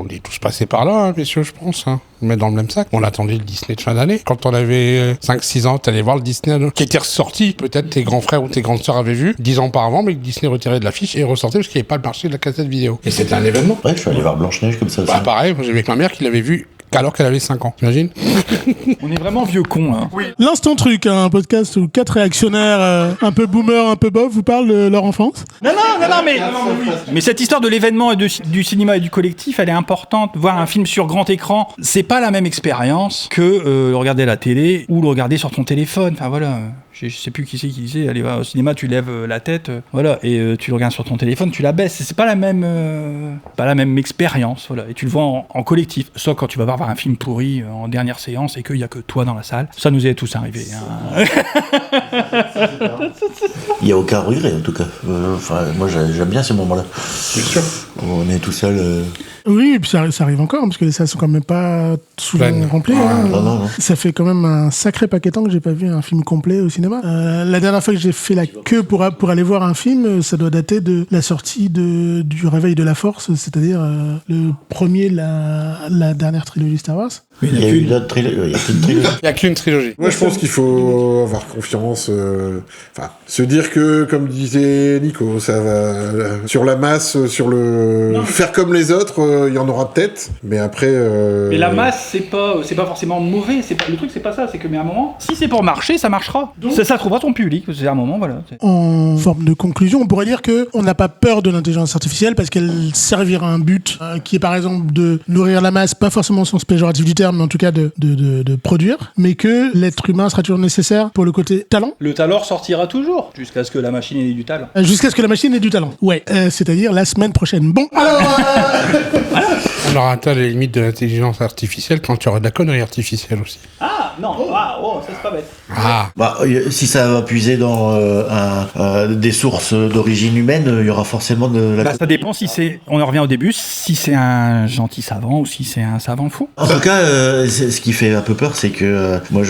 est tous passés par là, hein, messieurs, je pense. Hein. On met dans le même sac. On attendait le Disney de fin d'année. Quand on avait 5-6 ans, t'allais voir le Disney qui était ressorti. Peut-être tes grands frères ou tes grandes sœurs avaient vu 10 ans auparavant, mais que Disney retirait de l'affiche et ressortait parce qu'il n'y avait pas le marché de la cassette vidéo. Et c'était un événement. Ouais, je suis allé voir Blanche-Neige comme ça aussi. Bah, pareil, j'ai avec ma mère qui l'avait vu alors qu'elle avait 5 ans, t'imagines? On est vraiment vieux cons, là. Oui. L'instant truc, un podcast où 4 réactionnaires, un peu boomers, un peu bof, vous parlent de leur enfance. Non, mais cette histoire de l'événement et du cinéma et du collectif, elle est importante. Voir un film sur grand écran, c'est pas la même expérience que le regarder à la télé ou le regarder sur ton téléphone. Enfin, voilà. Je sais plus qui c'est qui disait, allez, va au cinéma, tu lèves la tête, voilà, et tu le regardes sur ton téléphone, tu la baisses. C'est pas la même expérience, voilà. Et tu le vois en collectif. Sauf quand tu vas voir un film pourri en dernière séance et qu'il y a que toi dans la salle. Ça nous est tous arrivé. Hein. Il n'y a aucun regret, en tout cas. Moi, j'aime bien ces moments-là. C'est sûr. On est tout seul. Oui, et puis ça arrive encore, parce que les salles sont quand même pas souvent remplies. Hein. Non. Ça fait quand même un sacré paquet de temps que j'ai pas vu un film complet au cinéma. La dernière fois que j'ai fait la queue pour aller voir un film, ça doit dater de la sortie du Réveil de la Force, c'est-à-dire le premier, la dernière trilogie Star Wars. Oui, il y a eu une trilogie. Il n'y a qu'une trilogie. Moi, je pense qu'il faut avoir confiance. Se dire que, comme disait Nico, ça va sur la masse, faire comme les autres, il y en aura peut-être. Mais après. Mais la masse, c'est pas forcément mauvais. Le truc, c'est pas ça. C'est que, mais à un moment, si c'est pour marcher, ça marchera. Donc, ça trouvera ton public. C'est à un moment, voilà. En forme de conclusion, on pourrait dire que on n'a pas peur de l'intelligence artificielle parce qu'elle servira un but qui est, par exemple, de nourrir la masse, pas forcément au sens péjoratif du terme, mais en tout cas de produire, mais que l'être humain sera toujours nécessaire pour le côté talent. Le talent sortira toujours, jusqu'à ce que la machine ait du talent. Jusqu'à ce que la machine ait du talent. Ouais, c'est-à-dire la semaine prochaine. Bon, alors... On aura atteint les limites de l'intelligence artificielle quand il y aura de la connerie artificielle aussi. Ah, non, ça c'est pas bête. Ah. Bah, si ça va puiser dans des sources d'origine humaine, il y aura forcément de la... ça dépend si c'est, on en revient au début, si c'est un gentil savant ou si c'est un savant fou. En tout cas, ce qui fait un peu peur, c'est que moi,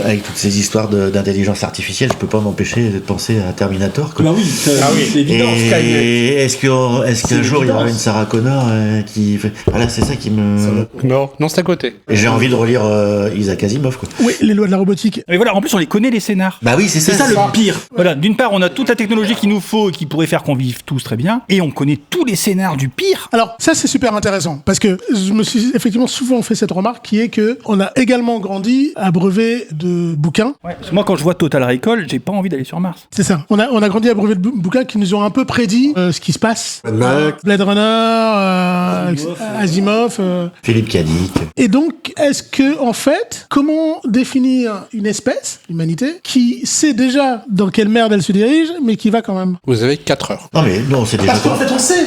avec toutes ces histoires d'intelligence artificielle, je peux pas m'empêcher de penser à Terminator. Quoi. Bah oui, c'est évident. Et est-ce qu'un jour il y aura une Sarah Connor qui fait... Voilà, c'est ça qui me... Non, c'est à côté. Et j'ai envie de relire Isaac Asimov, quoi. Oui, les lois de la robotique. Mais voilà, en plus on les connaît les scénars. Bah oui, c'est ça le pire. Voilà, d'une part on a toute la technologie qu'il nous faut et qui pourrait faire qu'on vive tous très bien, et on connaît tous les scénars du pire. Alors ça c'est super intéressant parce que je me suis effectivement souvent fait cette remarque qui est que on a également grandi abreuvé de bouquins. Ouais, parce que moi quand je vois Total Recall, j'ai pas envie d'aller sur Mars. C'est ça. On a grandi abreuvé de bouquins qui nous ont un peu prédit ce qui se passe. Blade Runner, Asimov, Philippe K. Dick. Et donc est-ce que en fait, comment définir une espèce, l'humanité, qui sait déjà dans quelle merde elle se dirige, mais qui va quand même. Vous avez 4 heures. Non mais non, c'est déjà. Parce qu'en fait, on sait.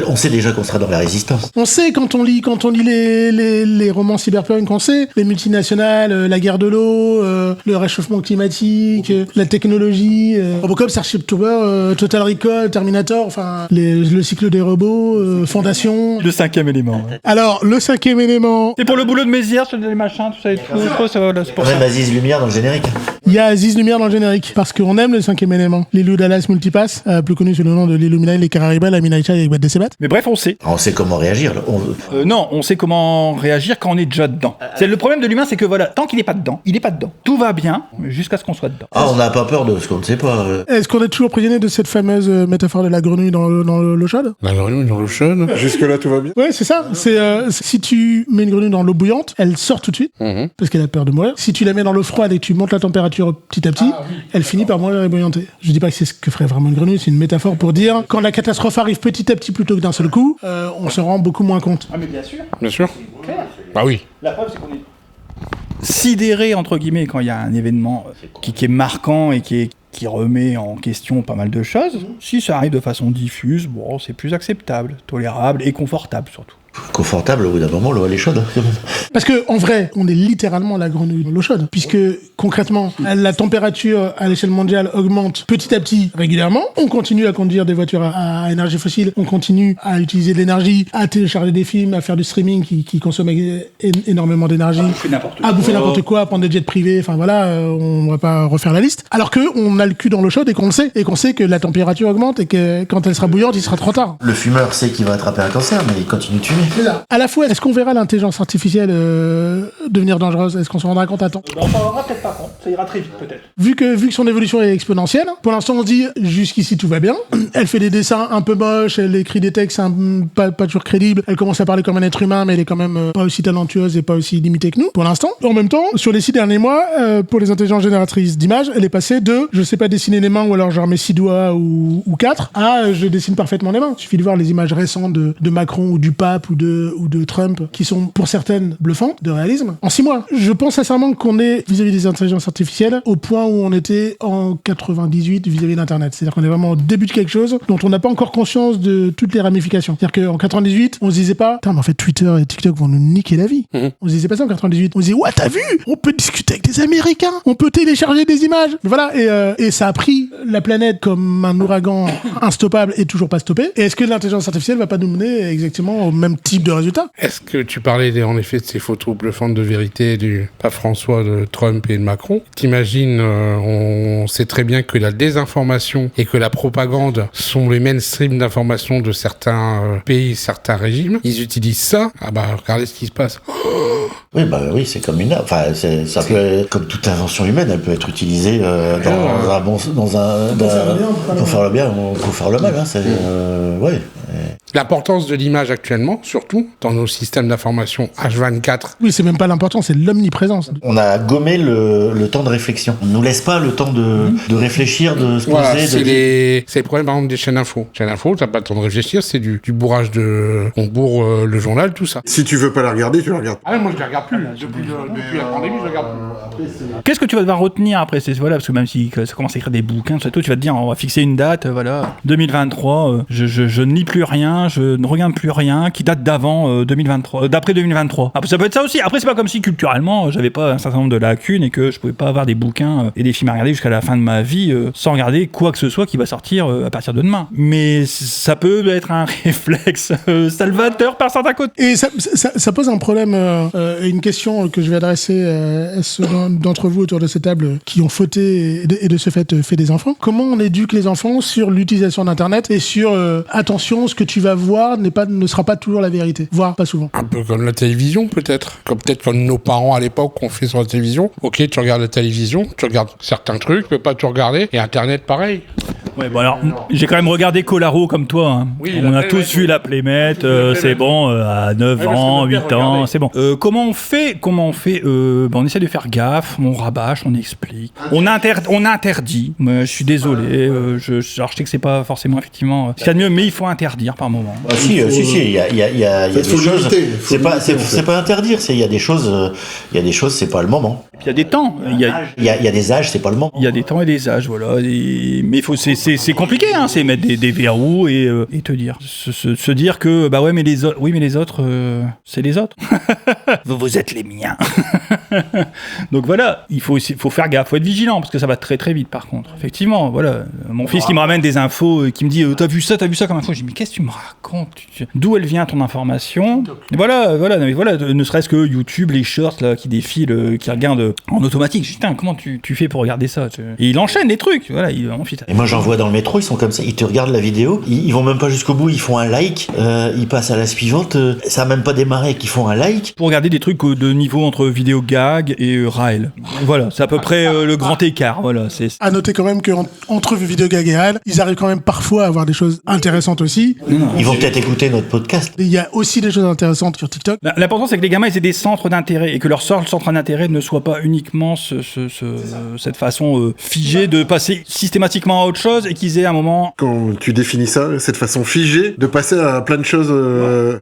On sait déjà qu'on sera dans la résistance. On sait quand on lit les romans cyberpunk, on sait les multinationales, la guerre de l'eau, le réchauffement climatique, la technologie, Robocop, Starship Trooper, Total Recall, Terminator, enfin le cycle des robots, Fondation. Le 5e élément. Ouais. Alors le 5e élément. C'est pour le boulot de Mézières, sur les machins, tout ça et tout. C'est pour ça. Même Aziz Lumière dans le générique. Il y a Aziz Lumière dans le générique parce qu'on aime le 5e élément. Lilou Dallas Multipass, plus connu sous le nom de l'Illuminati, les Carariba, la Minaïcha et Wad Desebat. Mais bref, on sait. On sait comment réagir. Là. Non, on sait comment réagir quand on est déjà dedans. C'est le problème de l'humain, c'est que voilà, tant qu'il est pas dedans, il est pas dedans. Tout va bien jusqu'à ce qu'on soit dedans. Ah, on n'a pas peur de ce qu'on ne sait pas. Est-ce qu'on est toujours prisonnier de cette fameuse métaphore de la grenouille dans l'eau chaude? La grenouille dans l'eau chaude. Jusque là, tout va bien. Ouais, c'est ça. C'est si tu mets une grenouille dans l'eau bouillante, elle sort tout de suite parce qu'elle a peur de mourir. Si tu la mets dans l'eau froide et que tu montes la température petit à petit, elle finit par mourir ébouillantée. Je dis pas que c'est ce que ferait vraiment une grenouille, c'est une métaphore pour dire quand la catastrophe arrive petit à petit plutôt que d'un seul coup, on se rend beaucoup moins compte. Ah mais bien sûr. Bien sûr. Claire. Bah oui. La preuve c'est qu'on est sidéré, entre guillemets, quand il y a un événement qui est marquant et qui remet en question pas mal de choses. Si ça arrive de façon diffuse, bon, c'est plus acceptable, tolérable et confortable surtout. Confortable, au bout d'un moment, l'eau elle est chaude. Parce que en vrai, on est littéralement la grenouille dans l'eau chaude, puisque concrètement, la température à l'échelle mondiale augmente petit à petit régulièrement. On continue à conduire des voitures à énergie fossile, on continue à utiliser de l'énergie, à télécharger des films, à faire du streaming qui consomme énormément d'énergie, à bouffer n'importe quoi, à prendre des jets privés. Enfin voilà, on va pas refaire la liste. Alors que on a le cul dans l'eau chaude et qu'on le sait, et qu'on sait que la température augmente et que quand elle sera bouillante, il sera trop tard. Le fumeur sait qu'il va attraper un cancer, mais il continue de fumer. À la fois, est-ce qu'on verra l'intelligence artificielle devenir dangereuse? Est-ce qu'on s'en rendra compte à temps? On s'en rendra peut-être pas compte, ça ira très vite peut-être. Vu que son évolution est exponentielle, pour l'instant on se dit jusqu'ici tout va bien. Elle fait des dessins un peu moches, elle écrit des textes pas toujours crédibles, elle commence à parler comme un être humain, mais elle est quand même pas aussi talentueuse et pas aussi limitée que nous, pour l'instant. En même temps, sur les 6 derniers mois, pour les intelligences génératrices d'images, elle est passée de je sais pas dessiner les mains ou alors genre mes 6 doigts ou 4 à je dessine parfaitement les mains. Il suffit de voir les images récentes de Macron ou du pape ou de Trump, qui sont pour certaines bluffantes de réalisme, en 6 mois. Je pense sincèrement qu'on est vis-à-vis des intelligences artificielles au point où on était en 98 vis-à-vis d'Internet. C'est-à-dire qu'on est vraiment au début de quelque chose dont on n'a pas encore conscience de toutes les ramifications. C'est-à-dire qu'en 98, on se disait pas, putain, mais en fait Twitter et TikTok vont nous niquer la vie. On se disait pas ça en 98. On se disait, ouais, t'as vu? On peut discuter avec des Américains, on peut télécharger des images. Mais voilà, et ça a pris la planète comme un ouragan instoppable et toujours pas stoppé. Et est-ce que l'intelligence artificielle va pas nous mener exactement au même type de résultat? Est-ce que tu parlais en effet de ces photos bluffantes de vérité du pape François, de Trump et de Macron? T'imagines, on sait très bien que la désinformation et que la propagande sont les mainstreams d'information de certains pays, certains régimes. Ils utilisent ça. Ah bah regardez ce qui se passe. Oui, c'est comme une... Enfin, ça peut être, comme toute invention humaine, elle peut être utilisée pour faire le bien ou pour faire le mal. Ouais. L'importance de l'image actuellement, surtout dans nos systèmes d'information H24. Oui, c'est même pas l'importance, c'est l'omniprésence. On a gommé le temps de réflexion. On nous laisse pas le temps de réfléchir, de se poser. Voilà, c'est le problème par exemple des chaînes info. Chaîne info, t'as pas le temps de réfléchir, c'est du bourrage on bourre le journal, tout ça. Si tu veux pas la regarder, tu la regardes. Ah moi je la regarde plus. Depuis la pandémie, je la regarde plus. Qu'est-ce que tu vas devoir retenir après voilà, parce que même si ça commence à écrire des bouquins, tu vas te dire, on va fixer une date, voilà, 2023, je ne lis plus rien, je ne regarde plus rien qui date d'avant 2023, d'après 2023. Après, ça peut être ça aussi. Après, c'est pas comme si culturellement, j'avais pas un certain nombre de lacunes et que je pouvais pas avoir des bouquins et des films à regarder jusqu'à la fin de ma vie sans regarder quoi que ce soit qui va sortir à partir de demain. Mais ça peut être un réflexe salvateur par certains côtés. Et ça pose un problème et une question que je vais adresser à ceux d'entre vous autour de cette table qui ont fauté et de ce fait fait des enfants. Comment on éduque les enfants sur l'utilisation d'Internet et sur attention, ce que tu vas voir ne sera pas toujours la vérité, voire pas souvent. Un peu comme la télévision peut-être, comme nos parents à l'époque ont fait sur la télévision. Ok, tu regardes la télévision, tu regardes certains trucs, tu peux pas tout regarder, et Internet pareil. Ouais, bon alors, j'ai quand même regardé Colaro comme toi. Hein. Oui, on a tous vu la Playmate, c'est bon, à 9 ans, 8 ans, c'est bon. Comment on fait on essaie de faire gaffe, on rabâche, on explique. On interdit, je suis désolé, alors je sais que c'est pas forcément effectivement ce qu'il y a de mieux, mais il faut interdire par moment. Ah, si, il y a des choses, c'est pas interdire, il y a des choses, c'est pas le moment. Il y a des temps, il y a des âges, c'est pas le moment. Il y a des temps et des âges, voilà. Mais c'est compliqué, hein, c'est mettre des verrous et te dire, se dire que bah ouais, mais les autres, c'est les autres. vous êtes les miens. Donc voilà, il faut faire gaffe, faut être vigilant parce que ça va très très vite. Par contre, effectivement, voilà, mon fils qui me ramène des infos, qui me dit t'as vu ça comme info, je dis mais qu'est-ce que tu me racontes, d'où elle vient ton information? Et voilà, ne serait-ce que YouTube, les shorts là qui défilent, qui regardent en automatique. Je dis putain, comment tu fais pour regarder ça? Et il enchaîne les trucs, voilà, ensuite. Et moi j'en vois dans le métro, ils sont comme ça, ils te regardent la vidéo, ils vont même pas jusqu'au bout, ils font un like, ils passent à la suivante, ça a même pas démarré qu'ils font un like. Pour regarder des trucs de niveau entre vidéo gag et Raël. Voilà, c'est à peu près le grand écart. Voilà, à noter quand même qu'entre vidéo gag et Raël, ils arrivent quand même parfois à avoir des choses intéressantes aussi. Ils vont peut-être écouter notre podcast. Il y a aussi des choses intéressantes sur TikTok. L'important, c'est que les gamins aient des centres d'intérêt et que leur centre d'intérêt ne soit pas uniquement cette façon figée de passer systématiquement à autre chose chose et qu'ils aient un moment... Quand tu définis ça, cette façon figée, de passer à plein de choses...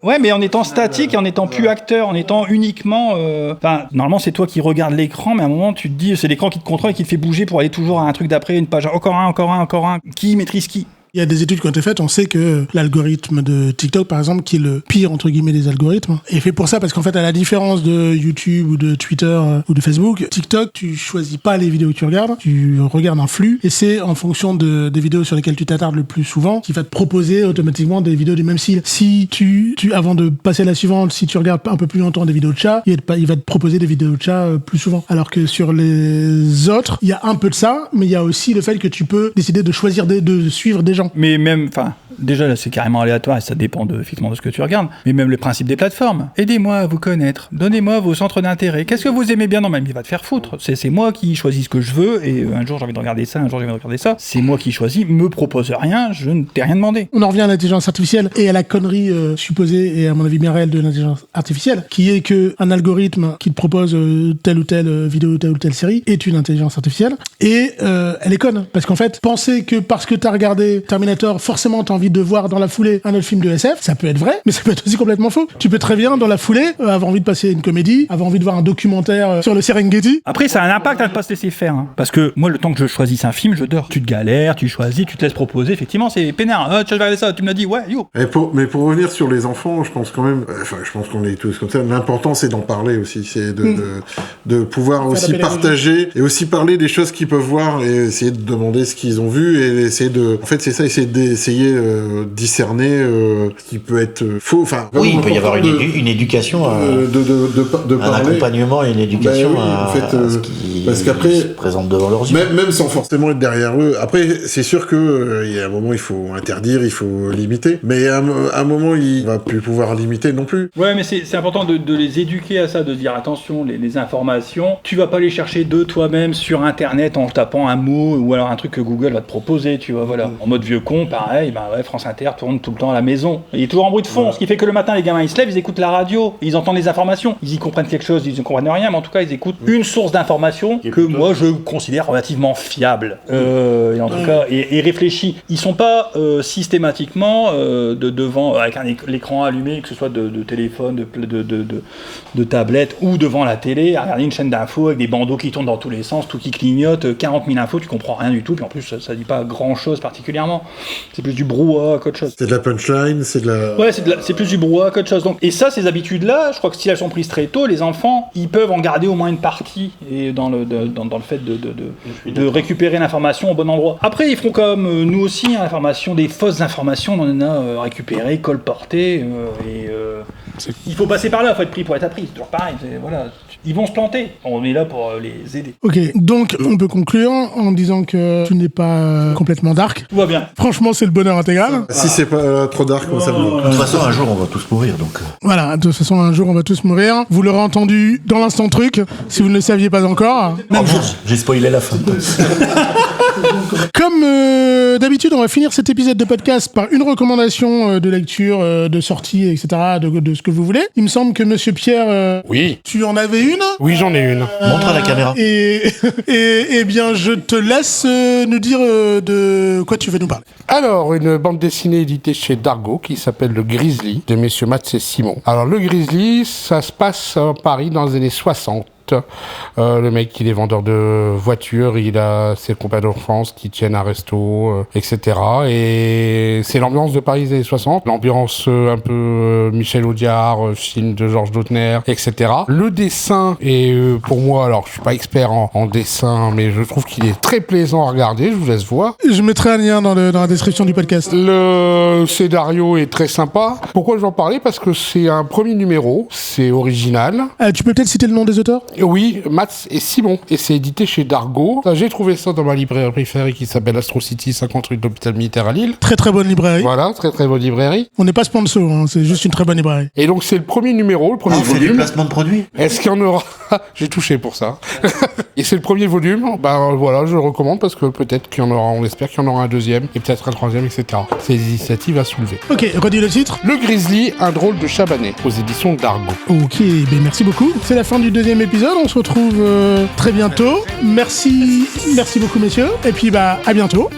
Ouais, mais en étant statique et en étant plus acteur, en étant uniquement... Enfin, normalement, c'est toi qui regardes l'écran, mais à un moment, tu te dis, c'est l'écran qui te contrôle et qui te fait bouger pour aller toujours à un truc d'après, une page, encore un. Qui maîtrise qui ? Il y a des études qui ont été faites, on sait que l'algorithme de TikTok, par exemple, qui est le pire, entre guillemets, des algorithmes, est fait pour ça, parce qu'en fait, à la différence de YouTube ou de Twitter ou de Facebook, TikTok, tu choisis pas les vidéos que tu regardes, tu regardes un flux, et c'est en fonction des vidéos sur lesquelles tu t'attardes le plus souvent, qui va te proposer automatiquement des vidéos du même style. Si tu avant de passer à la suivante, si tu regardes un peu plus longtemps des vidéos de chats, il va te proposer des vidéos de chats plus souvent. Alors que sur les autres, il y a un peu de ça, mais il y a aussi le fait que tu peux décider de choisir de suivre des gens. Mais même, enfin, déjà là c'est carrément aléatoire et ça dépend effectivement de ce que tu regardes. Mais même le principe des plateformes. Aidez-moi à vous connaître. Donnez-moi vos centres d'intérêt. Qu'est-ce que vous aimez bien dans ma vie ? Va te faire foutre. C'est moi qui choisis ce que je veux et un jour j'ai envie de regarder ça, un jour j'ai envie de regarder ça. C'est moi qui choisis. Me propose rien. Je ne t'ai rien demandé. On en revient à l'intelligence artificielle et à la connerie supposée et à mon avis bien réelle de l'intelligence artificielle, qui est que un algorithme qui te propose telle ou telle vidéo, telle ou telle série est une intelligence artificielle et elle est conne parce qu'en fait penser que parce que t'as regardé Terminator, forcément t'as envie de voir dans la foulée un autre film de SF, ça peut être vrai, mais ça peut être aussi complètement faux. Tu peux très bien dans la foulée avoir envie de passer une comédie, avoir envie de voir un documentaire sur le Serengeti. Après ça a un impact à ne pas se laisser faire, hein. Parce que moi le temps que je choisisse un film, je dors. Tu te galères, tu choisis, tu te laisses proposer, effectivement c'est peinard. Tu vas regarder ça, tu me l'as dit, ouais, yo. Mais pour revenir sur les enfants, je pense quand même, je pense qu'on est tous comme ça, l'important c'est d'en parler aussi, c'est de pouvoir aussi partager et aussi parler des choses qu'ils peuvent voir et essayer de demander ce qu'ils ont vu et essayer de, en fait c'est ça, essayer d'essayer discerner ce qui peut être faux. Enfin, oui, il peut y avoir une éducation, un accompagnement et une éducation à ce qui se présente devant leurs yeux. Même sans forcément être derrière eux. Après, c'est sûr que il y a un moment il faut interdire, il faut limiter, mais à un moment il va plus pouvoir limiter non plus. Ouais, mais c'est important de les éduquer à ça, de dire attention, les informations, tu vas pas les chercher de toi-même sur internet en tapant un mot ou alors un truc que Google va te proposer, tu vois, voilà. En mode vieux con, pareil, bah ouais, France Inter tourne tout le temps à la maison. Et il est toujours en bruit de fond, ce qui fait que le matin les gamins ils se lèvent, ils écoutent la radio, ils entendent les informations, ils y comprennent quelque chose, ils ne comprennent rien, mais en tout cas ils écoutent une source d'information que moi je considère relativement fiable. Et en tout cas, et réfléchi. Ils sont pas systématiquement devant, avec l'écran allumé, que ce soit de téléphone, de tablette ou devant la télé, à regarder une chaîne d'infos avec des bandeaux qui tournent dans tous les sens, tout qui clignote, 40 000 infos, tu comprends rien du tout, puis en plus ça dit pas grand chose particulièrement. C'est plus du brouhaha qu'autre chose. C'est de la punchline, c'est de la... Ouais, c'est plus du brouhaha qu'autre chose. Donc, et ça, ces habitudes-là, je crois que si elles sont prises très tôt, les enfants, ils peuvent en garder au moins une partie et dans le fait de récupérer l'information au bon endroit. Après, ils feront comme nous aussi, hein, l'information, des fausses informations, on en a récupéré, colporté, il faut passer par là, il faut être pris pour être appris, c'est toujours pareil, voilà. Ils vont se planter, on est là pour les aider. Ok, donc on peut conclure en disant que tu n'es pas complètement dark. Tout va bien. Franchement, c'est le bonheur intégral. Si c'est pas trop dark, moi ça me va. De toute façon, un jour, on va tous mourir, donc... Voilà, de toute façon, un jour, on va tous mourir. Vous l'aurez entendu dans l'instant truc, si vous ne le saviez pas encore. J'ai spoilé la fin. Comme d'habitude, on va finir cet épisode de podcast par une recommandation de lecture, de sortie, etc., de ce que vous voulez. Il me semble que Monsieur Pierre, oui, tu en avais une. Oui, j'en ai une. Montre à la caméra. Et bien, je te laisse nous dire de quoi tu veux nous parler. Alors, une bande dessinée éditée chez Dargo qui s'appelle Le Grizzly, de messieurs Mats et Simon. Alors, Le Grizzly, ça se passe à Paris dans les années 60. Le mec, il est vendeur de voitures, il a ses compagnons d'enfance qui tiennent un resto, etc. Et c'est l'ambiance de Paris des années 60, l'ambiance un peu Michel Audiard, film de Georges Lautner, etc. Le dessin est pour moi, alors je suis pas expert en dessin, mais je trouve qu'il est très plaisant à regarder, je vous laisse voir. Je mettrai un lien dans la description du podcast. Le scénario est très sympa. Pourquoi je vais en parler ? Parce que c'est un premier numéro, c'est original. Tu peux peut-être citer le nom des auteurs ? Oui, Mats et Simon. Et c'est édité chez Dargo. J'ai trouvé ça dans ma librairie préférée qui s'appelle Astro City, 50 rue de l'hôpital militaire à Lille. Très très bonne librairie. Voilà, très très bonne librairie. On n'est pas sponsor, hein, c'est juste une très bonne librairie. Et donc c'est le premier numéro, le premier volume. C'est du placement de produits. Est-ce qu'il y en aura ? J'ai touché pour ça. Et c'est le premier volume. Ben voilà, je le recommande parce que peut-être qu'il y en aura, on espère qu'il y en aura un deuxième et peut-être un troisième, etc. C'est des initiatives à soulever. Ok, redis le titre. Le Grizzly, un drôle de chabanais, aux éditions Dargo. Ok, ben merci beaucoup. C'est la fin du deuxième épisode. On se retrouve très bientôt. Merci beaucoup messieurs. Et puis à bientôt.